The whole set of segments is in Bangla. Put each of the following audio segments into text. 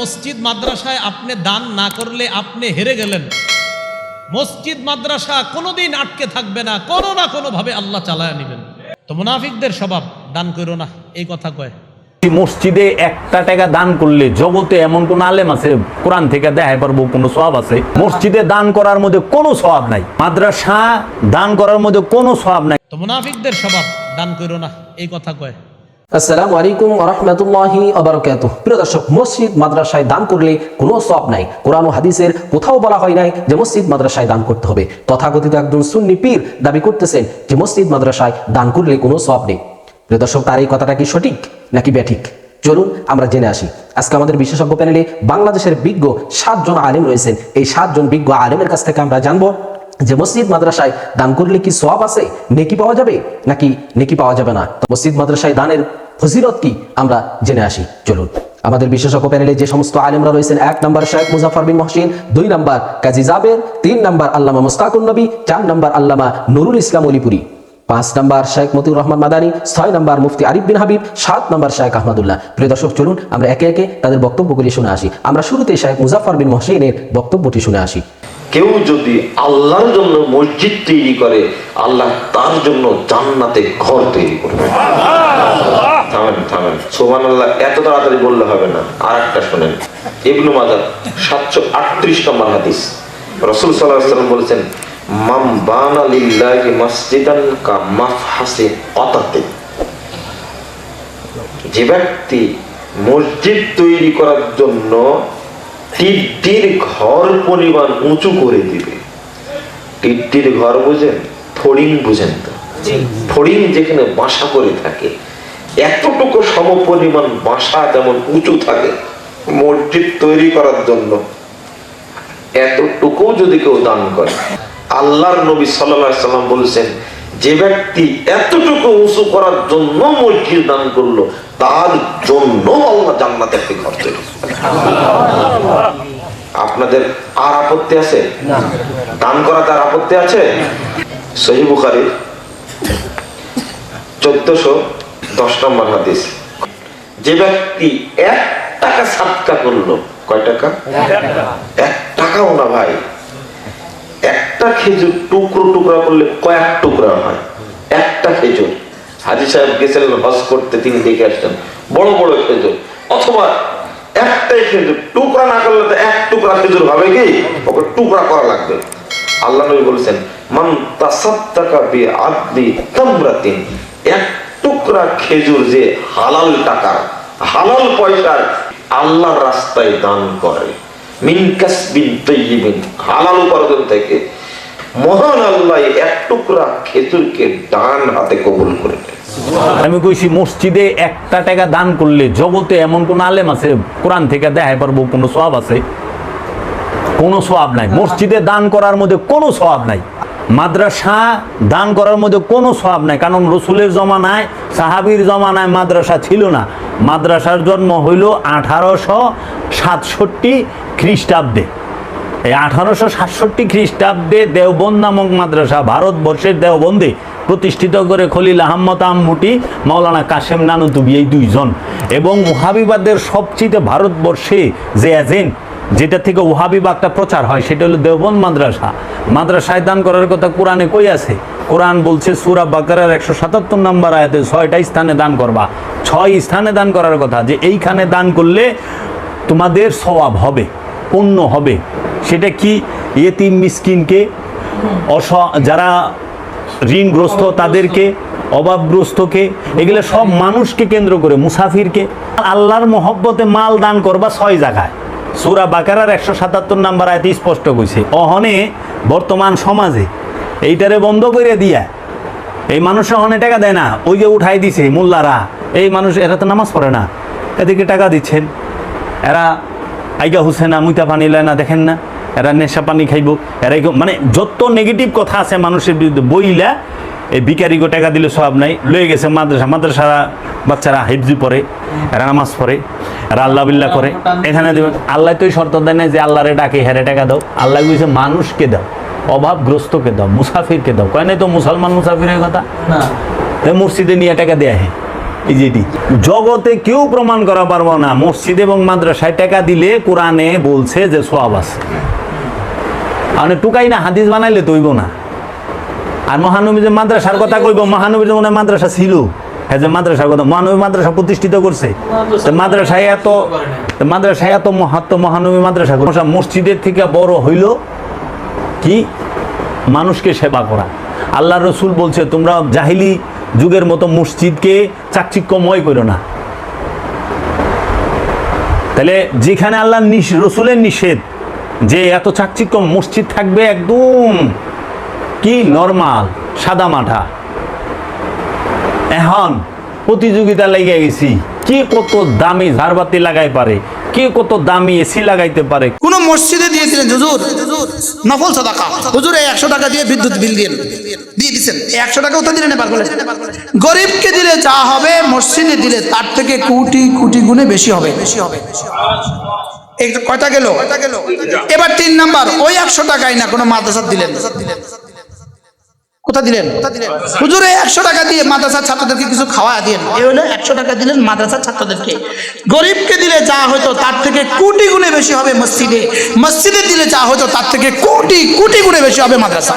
মসজিদ মাদ্রাসায় আপনি দান না করলে আপনি হেরে গেলেন। মসজিদ মাদ্রাসা কোনোদিন আটকে থাকবে না, কোনো না কোনো ভাবে আল্লাহ চালায় নেবেন। তো মুনাফিকদের স্বভাব দান করো না, এই কথা কয়। মসজিদে 1 টাকা দান করলে জগতে এমন কোন আলেম আছে কোরআন থেকে দেখাই পারবো কোনো সওয়াব আছে? মসজিদে দান করার মধ্যে কোনো সওয়াব নাই, মাদ্রাসা দান করার মধ্যে কোনো সওয়াব নাই। তো মুনাফিকদের স্বভাব দান করো না, এই কথা কয়। আসসালামু আলাইকুম ওয়া রাহমাতুল্লাহি ওয়া বারাকাতুহু। প্রিয় দর্শক, মসজিদ মাদ্রাসায় দান করলে কোনো সওয়াব নাই। কোরআন ও হাদিসের কোথাও বলা হয় নাই যে মসজিদ মাদ্রাসায় দান করতে হবে। তথাকথিত একজন সুন্নি পীর দাবি করতেছেন যে মসজিদ মাদ্রাসায় দান করলে কোনো সওয়াব নেই। প্রিয় দর্শক, তার এই কথাটা কি সঠিক নাকি ব্যাঠিক? চলুন আমরা জেনে আসি। আজকে আমাদের বিশেষজ্ঞ প্যানেলে বাংলাদেশের বিজ্ঞ 7 জন আলেম রয়েছেন। এই 7 জন বিজ্ঞ আলেমের কাছ থেকে আমরা জানবো যে মসজিদ মাদ্রাসায় দান করলে কি সওয়াব আছে, নেকি পাওয়া যাবে নাকি নেকি পাওয়া যাবে না। মসজিদ মাদ্রাসায় দানের ফজিলত কি আমরা জেনে আসি। চলুন আমাদের বিশেষজ্ঞ প্যানেলে যে সমস্ত আলেমরা রয়েছেন: 1 নম্বর শেখ মুজাফফর বিন মহসিন, 2 নম্বর কাজী জাবের, 3 নম্বর আল্লামা মুস্তাকুন নবী, 4 নম্বর আল্লামা নুরুল ইসলাম অলিপুরি, 5 নম্বর শেখ মতিউর রহমান মাদানী, 6 নম্বর মুফতি আরিফ বিন হাবিব, 7 নম্বর শেখ আহমদুল্লাহ। প্রিয় দর্শক, চলুন আমরা একে একে তাদের বক্তব্যগুলি শুনে আসি। আমরা শুরুতে শেখ মুজাফফর বিন মহসিনের বক্তব্যটি শুনে আসি। কেউ যদি আল্লাহর জন্য মসজিদ তৈরি করে, আল্লাহ তার জন্য জান্নাতে ঘর তৈরি করবে। থামেন সুবহানাল্লাহ, এত তাড়াতাড়ি বললে হবে না। আর একটা শোনেন, ইবনু মাজাহ 738 নম্বর হাদিস, রাসূল সাল্লাল্লাহু আলাইহি ওয়াসাল্লাম বলেছেন, মান বানা লিল্লাহি মাসজিদান কা মাফহাসি আতাতে। যে ব্যক্তি মসজিদ তৈরি করার জন্য টিট্টির ঘর পরিমাণ উঁচু করে দিবে। টিট্টির ঘর বুঝেন? ফড়িং বুঝেন তো? ফড়িং যেখানে বাসা করে থাকে, এতটুকু সম পরিমাণ বাসা যেমন উঁচু থাকে, মসজিদ তৈরি করার জন্য এতটুকু যদি কেউ দান করে, আল্লাহর নবী সাল্লাল্লাহু আলাইহি সাল্লাম বলেছেন, যে ব্যক্তি এতটুকু উঁচু করার জন্য মসজিদ দান করলো, তার জন্য আল্লাহ জান্নাতে একটি ঘর তৈরি করবে। আপনাদের আর আপত্তি আছে? দান করাতে আর আপত্তি আছে? সহিহ বুখারী 1410 নম্বর হাদিস, যে ব্যক্তি 1 টাকা সাদকা করলো, কয় টাকা? 1 টাকাও না ভাই, একটা খেজুর টুকরা করলে কয়েক টুকরা হয়। একটা খেজুর, হাজী সাহেব গেছিলেন হজ করতে, তিনি দেখে আসছেন বড় বড় খেজুর, অথবা একটাই খেজুর টুকরা না করলে তো 1 টুকরা খেজুর হবে কি, ওকে টুকরা করা লাগবে। আল্লাহ নবী বলেছেন, মান তাসাদ্দাকা বিআদলি তামরাতিন, 1 টুকরা খেজুর যে হালাল টাকা, হালাল পয়সার আল্লাহর রাস্তায় দান করে, মিন কাসবিন তাইয়িবিন, হালাল উপার্জন থেকে, মহান আল্লাহ 1 টুকরা খেজুরকে ডান হাতে কবুল করে নেন। আমি কইছি মসজিদে 1 টাকা দান করলে জগতে এমন কোন আলেম আছে কোরআন থেকে দেখাই পারবো কোনো সওয়াব আছে? কোনো সওয়াব নাই। মসজিদে দান করার মধ্যে কোনো সওয়াব নাই, মাদ্রাসা দান করার মধ্যে কোনো সওয়াব নাই। কারণ রসুলের জমানায়, সাহাবীর জমানায় মাদ্রাসা ছিল না। মাদ্রাসার জন্ম হইল 1867 খ্রিস্টাব্দে। এই 1867 খ্রিস্টাব্দে দেওবন্দ নামক মাদ্রাসা ভারতবর্ষের দেওবন্দে প্রতিষ্ঠিত করে খলিল আহমদ আমুটি, মাওলানা কাশেম নানুতুবি, এই 2 জন। এবং ওহাবিবাদের সবচেয়ে ভারতবর্ষে যে এজেন্ট, যেটা থেকে ওহাবিবাদটা প্রচার হয়, সেটা হলো দেওবন্দ মাদ্রাসা। মাদ্রাসায় দান করার কথা কোরআনে কই আছে? কোরআন বলছে সূরা বাকারার 177 নম্বর আয়াতে 6টা স্থানে দান করবা, 6 স্থানে দান করার কথা, যে এইখানে দান করলে তোমাদের সওয়াব হবে, পুণ্য হবে। সেটা কি? ইয়েতিম মিসকিনকে, যারা ঋণগ্রস্ত তাদেরকে, অভাবগ্রস্তকে, এগুলো সব মানুষকে কেন্দ্র করে, মুসাফিরকে। আল্লাহর মহব্বতে মাল দান করবা 6 জায়গায়। সূরা বাকারার 177 নম্বর আয়াতে স্পষ্ট কইছে। অহনে বর্তমান সমাজে এইটারে বন্ধ করে দিয়া এই মানুষ অহনে টাকা দেয় না, ওই যে উঠাই দিছে মোল্লারা, এই মানুষ, এরা তো নামাজ পড়ে না, এদিকে টাকা দিচ্ছেন। এরা আইগা হুসেনা মুইতা পানি লয় না, দেখেন না, এরা নেশা পানি খাইব, এরা মানে যত নেগেটিভ কথা আছে মানুষের বিরুদ্ধে বইলা, এই ভিখারিগো টাকা দিলে সওয়াব নাই, লয়ে গেছে মাদ্রাসা বাচ্চারা হিফজি পড়ে, এরা নামাজ পড়ে, এরা আল্লাহ বিল্লাহ করে। এখানে দেবেন, আল্লাহ তো শর্ত দেয় না যে আল্লাহরে ডাকে হেরে টাকা দাও। আল্লাহ কইছে মানুষকে দাও, অভাবগ্রস্তকে দাও, মুসাফিরকে দাও। কয় নাই তো মুসলমান মুসাফিরের কথা না, মসজিদে নিয়ে টাকা দেয়া হে, এই যেটি জগতে কেউ প্রমাণ করা পারবো না মসজিদ এবং মাদ্রাসায় টাকা দিলে কোরআনে বলছে যে সওয়াব আছে। মানে টুকাই না হাদিস বানাইলে তৈব না। আর মহানবী যে মাদ্রাসার কথা কইব, মহানবী যে মনে মাদ্রাসা ছিল, হ্যাঁ যে মাদ্রাসার কথা মহানবী মাদ্রাসা প্রতিষ্ঠিত করছে, মাদ্রাসায় এত মহাত্ম, মহানবী মাদ্রাসা মসজিদের থেকে বড় হইল কি মানুষকে সেবা করা। আল্লাহ রসুল বলছে তোমরা জাহিলি যুগের মতো মসজিদকে চাকচিক্যময় করো না। তাহলে যেখানে আল্লাহ রসুলের নিষেধ যে এত চাকচিক্য মসজিদ থাকবে একদম কি নরমাল সাদা মাঠা, এখন প্রতিযোগিতা লেগে গেছি কে কত দামি ঝাড়বাতি লাগাই পারে, কে কত দামি এসি লাগাইতে পারে। কোন মসজিদে দিয়েছিলেন হুজুর নফল সাদাকা, হুজুর 100 টাকা দিয়ে বিদ্যুৎ বিল দিয়ে দিয়েছেন, 100 টাকাও তো দিলেন। এবার বলেন গরিবকে দিলে যা হবে মসজিদে দিলে তার থেকে কোটি কোটি গুণে বেশি হবে। কয়টা গেল? এবার 3 নাম্বার, ওই 100 টাকাই না কোনো মাদ্রাসা দিলেন। কোথা দিলেন? হুজুর 100 টাকা দিয়ে মাদ্রাসার ছাত্রদেরকে কিছু খাওয়া দিলেন, এই হলো 100 টাকা দিলেন মাদ্রাসার ছাত্রদেরকে। গরিবকে দিলে যা হয়তো তার থেকে কোটি গুণে বেশি হবে মসজিদে, মসজিদে দিলে যা হয়তো তার থেকে কোটি কোটি গুণে বেশি হবে মাদ্রাসা।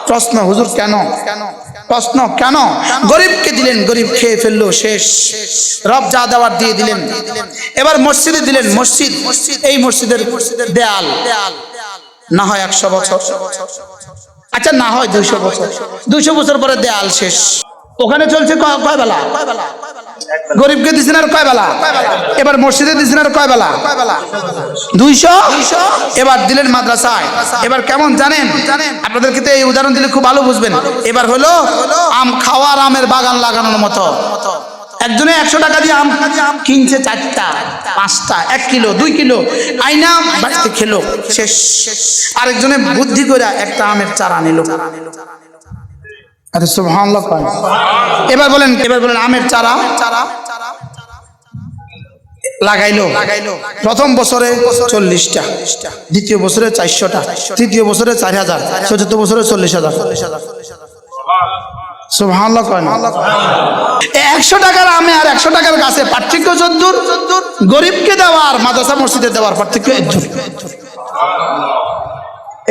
প্রশ্ন হুজুর কেন? প্রশ্ন কেন? গরিবকে দিলেন, গরিব খেয়ে ফেললো, শেষ। রব যা দেওয়ার দিয়ে দিলেন। এবার মসজিদে দিলেন, মসজিদ এই মসজিদের দেয়াল না হয় 100 বছর, আচ্ছা না হয় 200 বছর, 200 বছর পরে দেয়াল শেষ। ওখানে চলছে কয় বেলা? গরিবকে দিচ্ছেন আর কয় বেলা? এবার মসজিদে দিচ্ছেন আর কয় বেলা? 200। এবার দিলেন মাদ্রাসায়। এবার কেমন জানেন? আপনাদেরকে তো এই উদাহরণ দিলে খুব ভালো বুঝবেন। এবার হলো আম খাওয়ার, আমের বাগান লাগানোর মতো। একজনে 100 টাকা দিয়ে আম কিনছে 4টা 5টা 1 কিলো 2 কিলো আইনা বাড়িতে খেলো, শেষ। আরেকজনে বুদ্ধি করে একটা আমের চারা নিল। আরে সুবহানাল্লাহ। এবার বলেন আমের চারা লাগাইলো। প্রথম বছরে 40টা, দ্বিতীয় বছরে 400টা, তৃতীয় বছরে 4000, চতুর্থ বছরে 40,000। সুবহানাল্লাহ। 100 টাকার আমে আর 100 টাকার গাছে পার্থক্য যদ্দূর, গরিবকে দেওয়া আর মাদ্রাসা মসজিদে দেওয়ার পার্থক্য এদ্দূর।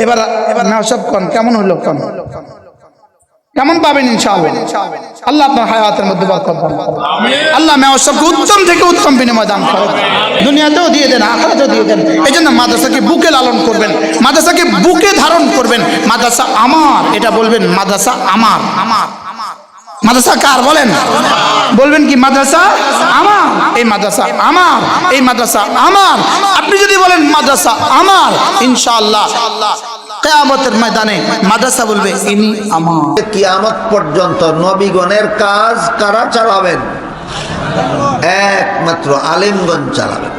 এবার না সব কোন কেমন হলো? কেমন পাবেন ইনশাআল্লাহ? আল্লাহ আপনার হায়াতের মধ্যে বরকত দান করুন। আল্লাহ মেওয়াসবকে উত্তম থেকে উত্তম বিনিময় দান করেন, দুনিয়াতেও দিয়ে দেন, আখিরাতেও দিয়ে দেন। এই জন্য মাদ্রাসাকে বুকে লালন করবেন, মাদ্রাসাকে বুকে ধারণ করবেন। মাদ্রাসা আমার, এটা বলবেন মাদ্রাসা আমার। মাদ্রাসা কার বলেন? বলবেন কি মাদ্রাসা আমার, এই মাদ্রাসা আমার, এই মাদ্রাসা আমার। আপনি যদি বলেন মাদ্রাসা আমার, ইনশাআল্লাহ কিয়ামতের ময়দানে মাদ্রাসা বলবে ইনি আমার। কিয়ামত পর্যন্ত নবীগণের কাজ কারা চালাবেন? একমাত্র আলেমগণ চালাবেন।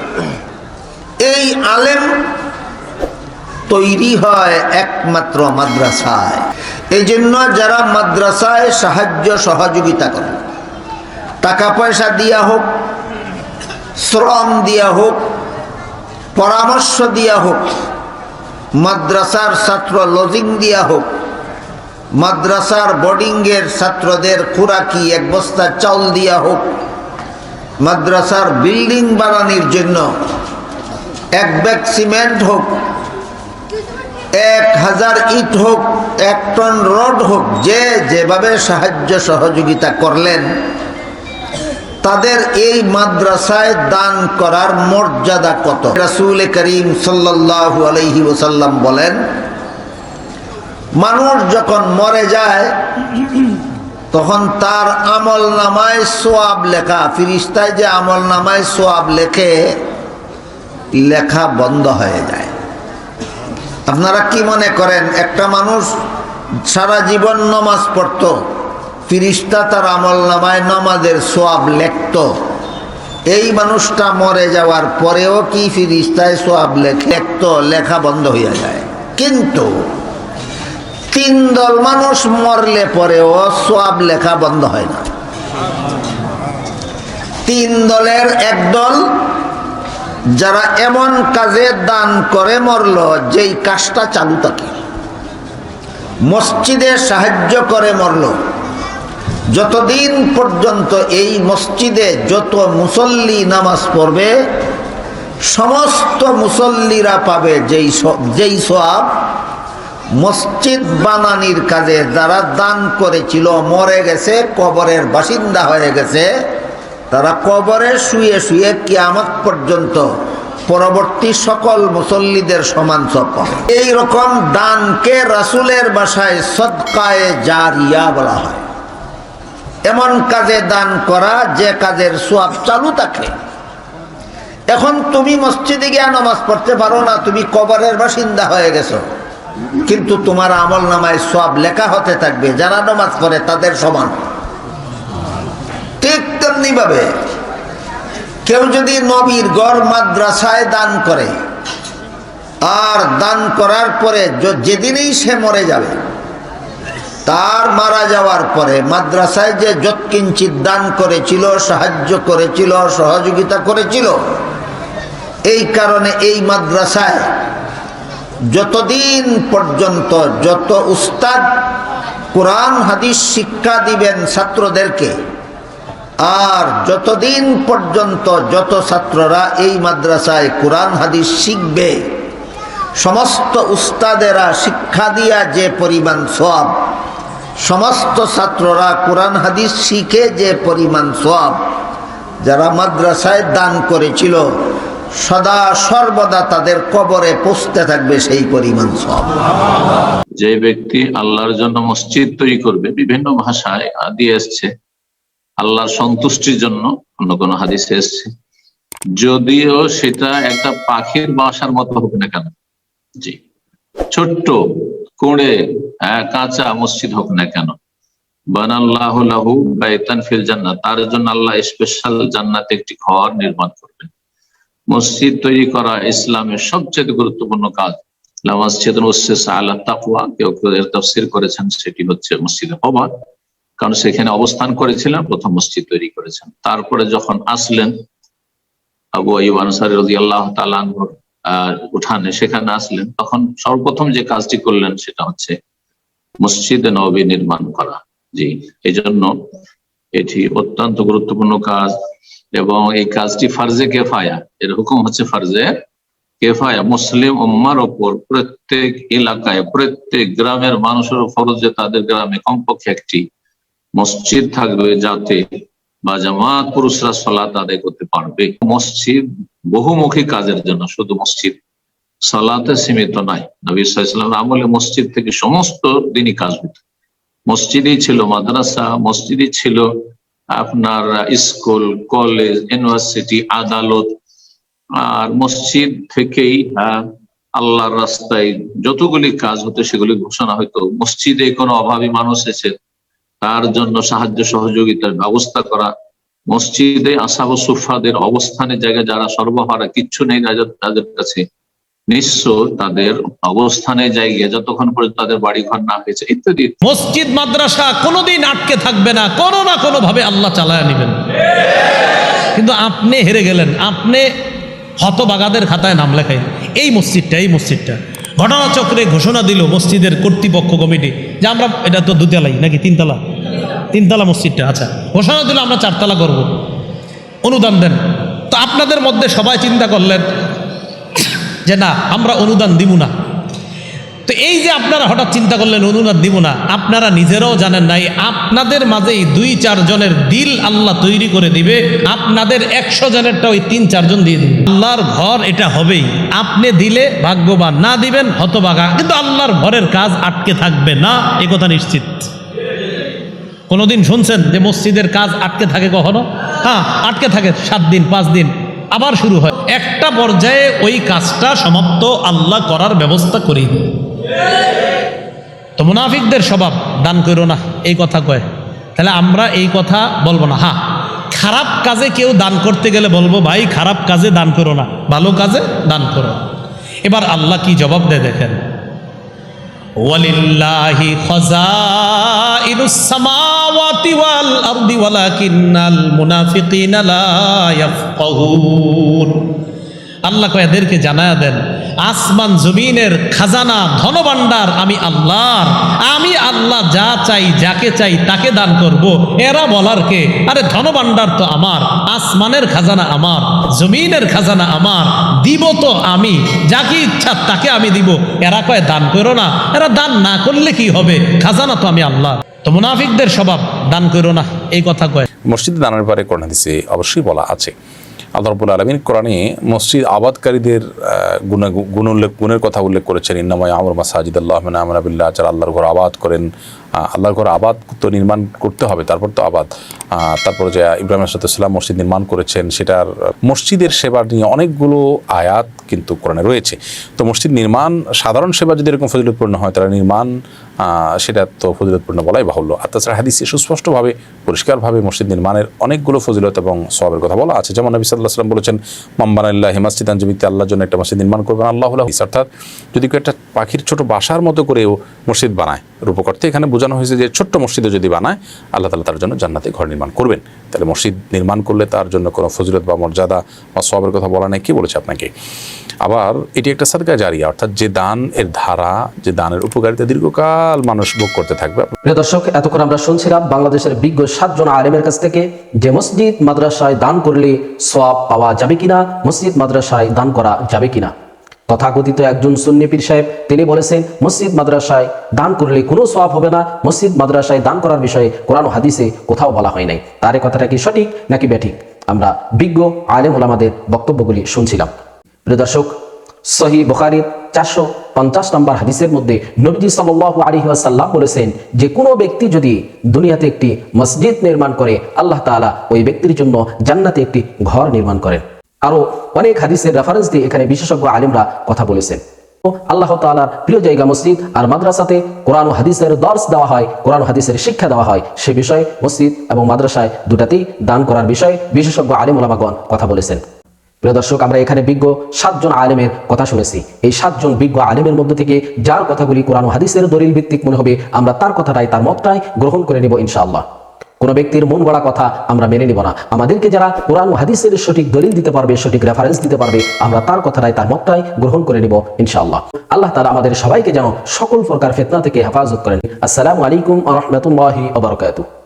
এই আলেম তৈরি হয় একমাত্র মাদ্রাসায়। এই জন্য যারা মাদ্রাসায় সাহায্য সহযোগিতা করে, টাকা পয়সা দিয়া হোক, শ্রম দিয়া হোক, পরামর্শ দিয়া হোক, মাদ্রাসার ছাত্র লজিং দিয়া হোক, মাদ্রাসার বোর্ডিংয়ের ছাত্রদের খুরাকি 1 বস্তা চাউল দিয়া হোক, মাদ্রাসার বিল্ডিং বানানোর জন্য 1 ব্যাগ সিমেন্ট হোক, 1000 ইট হোক, 1 টন রড হোক, যে যেভাবে সাহায্য সহযোগিতা করলেন, তাদের এই মাদ্রাসায় দান করার মর্যাদা কত? রাসূল করিম সাল্লাল্লাহু আলাইহি ওয়াসাল্লাম বলেন, মানুষ যখন মরে যায় তখন তার আমল নামায় সওয়াব লেখা, ফেরেশতায় যে আমল নামায় সওয়াব লেখে, লেখা বন্ধ হয়ে যায়। আপনারা কি মনে করেন একটা মানুষ সারা জীবন নামাজ পড়তো, ফেরেশতা তার আমল নামায় নামাজের সওয়াব লিখতো, এই মানুষটা মরে যাওয়ার পরেও কি ফেরেশতায় সওয়াব লিখতো? লেখা বন্ধ হয়ে যায়। কিন্তু 3 দল মানুষ মরলে পরেও সওয়াব লেখা বন্ধ হয় না। 3 দলের 1 দল যারা এমন কাজে দান করে মরল যেই কাজটা চালু থাকে, মসজিদে সাহায্য করে মরল, যতদিন পর্যন্ত এই মসজিদে যত মুসল্লি নামাজ পড়বে সমস্ত মুসল্লিরা পাবে যেই সওয়াব মসজিদ বানানির কাজে যারা দান করেছিল, মরে গেছে, কবরের বাসিন্দা হয়ে গেছে, তারা কবরে শুয়ে শুয়ে কিয়ামত পর্যন্ত পরবর্তী সকল মুসল্লিদের সমান সওয়াব পাবে। এইরকম দানকে রাসূলের ভাষায় সদকায়ে জারিয়া বলা হয়। এমন কাজে দান করা যে কাজের সওয়াব চালু থাকে। এখন তুমি মসজিদে গিয়ে নামাজ পড়তে পারো না, তুমি কবরের বাসিন্দা হয়ে গেছো, কিন্তু তোমার আমল নামায় সওয়াব লেখা হতে থাকবে যারা নামাজ পড়ে তাদের সমান। ঠিক তেমনি ভাবে কেউ যদি নবীর ঘর মাদ্রাসায় দান করে, আর দান করার পরে যেদিনই সে মরে যাবে, তার মারা যাওয়ার পরে মাদ্রাসায় যে যৎকিঞ্চিৎ দান করেছিল, সাহায্য করেছিল, সহযোগিতা করেছিল, এই কারণে এই মাদ্রাসায় যতদিন পর্যন্ত যত উস্তাদ কোরআন হাদিস শিক্ষা দিবেন ছাত্রদেরকে, আর যতদিন পর্যন্ত যত ছাত্ররা এই মাদ্রাসায় কোরআন হাদিস শিখবে, সমস্ত উস্তাদেরা শিক্ষা দিয়া যে পরিমাণ সওয়াব, সমস্ত ছাত্ররা কোরআন হাদিস শিখে যে পরিমাণ সওয়াব, যারা মাদ্রাসায় দান করেছিল সদা সর্বদা তাদের কবরে পৌঁছতে থাকবে সেই পরিমাণ সওয়াব। যে ব্যক্তি আল্লাহর জন্য মসজিদ তৈরি করবে, বিভিন্ন ভাষায় আদি এসছে আল্লাহর সন্তুষ্টির জন্য, অন্য কোনো হাদিসে এসছে, যদিও সেটা একটা পাখির বাসার মতো হোক না কেন, জি ছোট্ট কোড়ে কাঁচা মসজিদ হোক না কেন, বানাল্লাহু লাহু বাইতান ফিল জান্নাত, তার জন্য আল্লাহ স্পেশাল জান্নাতে একটি ঘর নির্মাণ করবেন। মসজিদ তৈরি করা ইসলামের সবচেয়ে গুরুত্বপূর্ণ কাজ। লা মাসজিদুন উসসিসা আলা তাকওয়া, কেউ কেউ এর তাফসীর করেছেন সেটি হচ্ছে মসজিদে কুবা, কারণ সেখানে অবস্থান করেছিলেন, প্রথম মসজিদ তৈরি করেছেন। তারপরে যখন আসলেন আবু আইয়ুব আনসারী রাদিয়াল্লাহু তাআলা আনহুর উঠানে, সেখানে আসলেন, তখন সর্বপ্রথম যে কাজটি করলেন সেটা হচ্ছে মসজিদে নববী নির্মাণ করা। জি, এই জন্য এটি অত্যন্ত গুরুত্বপূর্ণ কাজ, এবং এই কাজটি ফারজে কেফায়া, এর হুকুম হচ্ছে ফারজে কেফায়া। মুসলিম উম্মার ওপর প্রত্যেক এলাকায়, প্রত্যেক গ্রামের মানুষের ফরজ যে তাদের গ্রামে কমপক্ষে একটি মসজিদ থাকবে, যাতে বা জামাত পুরুষরা সালাত আদায় করতে পারবে। মসজিদ বহুমুখী কাজের জন্য, শুধু মসজিদ সালাতে সীমিত নয়। নবী সাল্লাল্লাহু আলাইহি ওয়াসাল্লামের আমলে মসজিদ থেকে সমস্ত দিনই কাজ হতো। মসজিদই ছিল মাদ্রাসা, মসজিদই ছিল আপনার স্কুল, কলেজ, ইউনিভার্সিটি, আদালত, আর মসজিদ থেকেই আল্লাহর রাস্তায় যতগুলি কাজ হতো সেগুলি ঘোষণা হইতো। মসজিদে কোনো অভাবী মানুষ এসে তার জন্য সাহায্য সহযোগিতার ব্যবস্থা করা, মসজিদে আসহাব সুফফাদের অবস্থানের জায়গায় যারা সর্বহারা, কিচ্ছু নেই তাদের কাছে, নিঃস্ব, তাদের অবস্থানের জায়গায় যতক্ষণ পর্যন্ত তাদের বাড়ি ঘর না হয়েছে, ইত্যাদি। মসজিদ মাদ্রাসা কোনোদিন আটকে থাকবে না, কোনো না কোনো ভাবে আল্লাহ চালায় নেবেন। কিন্তু আপনি হেরে গেলেন, আপনি হতবাগাদের খাতায় নাম লেখাই। এই মসজিদটা ঘটনাচক্রে ঘোষণা দিল মসজিদের কর্তৃপক্ষ কমিটি যে আমরা, এটা তো দুতলাই নাকি তিনতলা মসজিদটা, আচ্ছা ঘোষণা দিল আমরা 4 তলা করব, অনুদান দেন। তো আপনাদের মধ্যে সবাই চিন্তা করলেন যে না, আমরা অনুদান দিব না। তো এই যে আপনারা হঠাৎ চিন্তা করলেন অনুদান দিব না, আপনারা নিজেরাও জানেন নাই আপনাদের মাঝেই 2-4 জনের দিল আল্লাহ তৈরি করে দিবে, আপনাদের 100 জনেরটা ওই 3-4 জন দিয়ে দিবে। আল্লাহর ঘর এটা হবেই, আপনি দিলে ভাগ্যবান, না দিবেন হতভাগা, কিন্তু আল্লাহর ঘরের কাজ আটকে থাকবে না, এ কথা নিশ্চিত। কোনোদিন শুনছেন যে মসজিদের কাজ আটকে থাকে? কখনো? হ্যাঁ, আটকে থাকে 7 দিন 5 দিন, আবার শুরু হয়। একটা পর্যায়ে ওই কাজটা সমাপ্ত আল্লাহ করার ব্যবস্থা করি। তো মুনাফিকদের স্বভাব দান করো না, এই কথা কয়। তাহলে আমরা এই কথা বলবো না। হ্যাঁ, খারাপ কাজে কেউ দান করতে গেলে বলবো ভাই খারাপ কাজে দান করো না, ভালো কাজে দান করো। এবার আল্লাহ কি জবাব দেয় দেখেন, ওয়ালিল্লাহি খাযাইনুস সামাওয়াতি ওয়াল আরদি ওয়ালাকিন্নাল মুনাফিকিনা লা ইয়াফকাহুন। আল্লাহ কয় এদেরকে জানায়া দেন আসমান জমিনের খাজানা ধনভাণ্ডার আমি আল্লাহর, আমি আল্লাহ যা চাই যাকে চাই তাকে দান করব। এরা বলার কে? আরে ধনভাণ্ডার তো আমার, আসমানের খাজানা আমার, জমিনের খাজানা আমার, দিব তো আমি, যাকে ইচ্ছা তাকে আমি দিব। এরা কয় দান করো না, এরা দান না করলে কি হবে, খাজানা তো আমি আল্লাহ। তো মুনাফিকদের স্বভাব দান করো না এই কথা কয়। মসজিদে দানের ব্যাপারে কোরআন হাদিসে অবশ্যই বলা আছে। আল্লাহ রাব্বুল আলামিন কোরআনে মসজিদ আবাদকারীদের গুণের কথা উল্লেখ করেছেন। ইন্নামা ইয়ামুরু মাসাজিদাল্লাহি মান আমানা বিল্লাহ, যারা আল্লাহর ঘর আবাদ করেন। আল্লাহর ঘর আবাদ তো নির্মাণ করতে হবে, তারপর তো আবাদ। তারপরে যে ইব্রাহিম আলাইহিস সালাম মসজিদ নির্মাণ করেছেন, সেটার মসজিদের সেবা নিয়ে অনেকগুলো আয়াত কিন্তু কোরআনে রয়েছে। তো মসজিদ নির্মাণ সাধারণ সেবা যদি এরকম ফজিলতপূর্ণ হয়, তারা নির্মাণ সেটা তো ফজিলতপূর্ণ বলাই বাহুল্য। আর তাছাড়া হাদিসে সুস্পষ্টভাবে পরিষ্কারভাবে মসজিদ নির্মাণের অনেকগুলো ফজিলত এবং সওয়াবের কথা বলা আছে। যেমন নবী সাল্লাল্লাহু আলাইহি ওয়াসাল্লাম বলেছেন, মান বানালিল্লাহি মাসজিদান, যে ব্যক্তি আল্লাহর জন্য একটা মসজিদ নির্মাণ করবেন, আল্লাহু লাহু, অর্থাৎ যদি কেউ একটা পাখির ছোট বাসার মতো করেও মসজিদ বানায়, রূপকর্তে এখানে বোঝানো হয়েছে যে ছোট্ট মসজিদও যদি বানায়, আল্লাহ তাআলা তার জন্য জান্নাতে ঘর নির্মাণ করবেন। তাহলে মসজিদ নির্মাণ করলে তার জন্য কোনো ফজিলত বা মর্যাদা বা সওয়াবের কথা বলা নাই, কি বলেছে আপনাকে? আবার এটি একটা সাদকা জারিয়া, অর্থাৎ যে দান এর ধারা, যে দানের উপকারিতা দীর্ঘকাল মানুষ ভোগ করতে থাকবে। প্রিয় দর্শক, এতক্ষণ আমরা শুনছিলাম বাংলাদেশের বিজ্ঞ 7 জন আলেমের কাছ থেকে যে মসজিদ মাদ্রাসায় দান করলে সওয়াব পাওয়া যাবে কিনা, মসজিদ মাদ্রাসায় দান করা যাবে কিনা। তথাকথিত একজন সুন্নি পীর সাহেব তিনি বলেছেন, মসজিদ মাদ্রাসায় দান করলে কোনো সওয়াব হবে না, মসজিদ মাদ্রাসায় দান করার বিষয়ে কোরআন ও হাদিসে কোথাও বলা হয় নাই। তার এই কথাটা কি সঠিক নাকি ব্যাঠিক? আমরা বিজ্ঞ আলেম ওলামাদের বক্তব্যগুলি শুনছিলাম। প্রিয় দর্শক, সহিহ বুখারীর 450 নম্বর হাদিসের মধ্যে নবীজি সাল্লাল্লাহু আলাইহি ওয়াসাল্লাম বলেছেন যে কোনো ব্যক্তি যদি দুনিয়াতে একটি মসজিদ নির্মাণ করে, আল্লাহ তাআলা ওই ব্যক্তির জন্য জান্নাতে একটি ঘর নির্মাণ করেন। আরো অনেক হাদিসের রেফারেন্স দিয়ে এখানে বিশেষজ্ঞ আলেমরা কথা বলেছেন। আল্লাহ তাআলার প্রিয় জায়গা মসজিদ, আর মাদ্রাসাতে কোরআন ও হাদিসের দর্স দেওয়া হয়, কোরআন ও হাদিসের শিক্ষা দেওয়া হয়। সে বিষয়ে মসজিদ এবং মাদ্রাসায় দুটাতেই দান করার বিষয়ে বিশেষজ্ঞ আলেম ওলামাগণ কথা বলেছেন। প্রিয় দর্শক, আমরা এখানে বিজ্ঞ 7 জন আলেমের কথা শুনেছি। এই 7 জন বিজ্ঞ আলেমের মধ্যে থেকে যার কথাগুলি কোরআন ও হাদিসের দলিল ভিত্তিক মনে হবে, আমরা তার কথাটাই, তার মতটাই গ্রহণ করে নিব ইনশাআল্লাহ। কোন ব্যক্তির মন গড়া কথা আমরা মেনে নিব না। আমাদেরকে যারা কোরআন ও হাদিসের সঠিক দলিল দিতে পারবে, সঠিক রেফারেন্স দিতে পারবে, আমরা তার কথাটাই, তার মতটাই গ্রহণ করে নিব ইনশাআল্লাহ। আল্লাহ তাআলা আমাদের সবাইকে যেন সকল প্রকার ফিতনা থেকে হেফাজত করেন। আসসালামু আলাইকুম ওয়া রাহমাতুল্লাহি ওয়া বারাকাতুহু।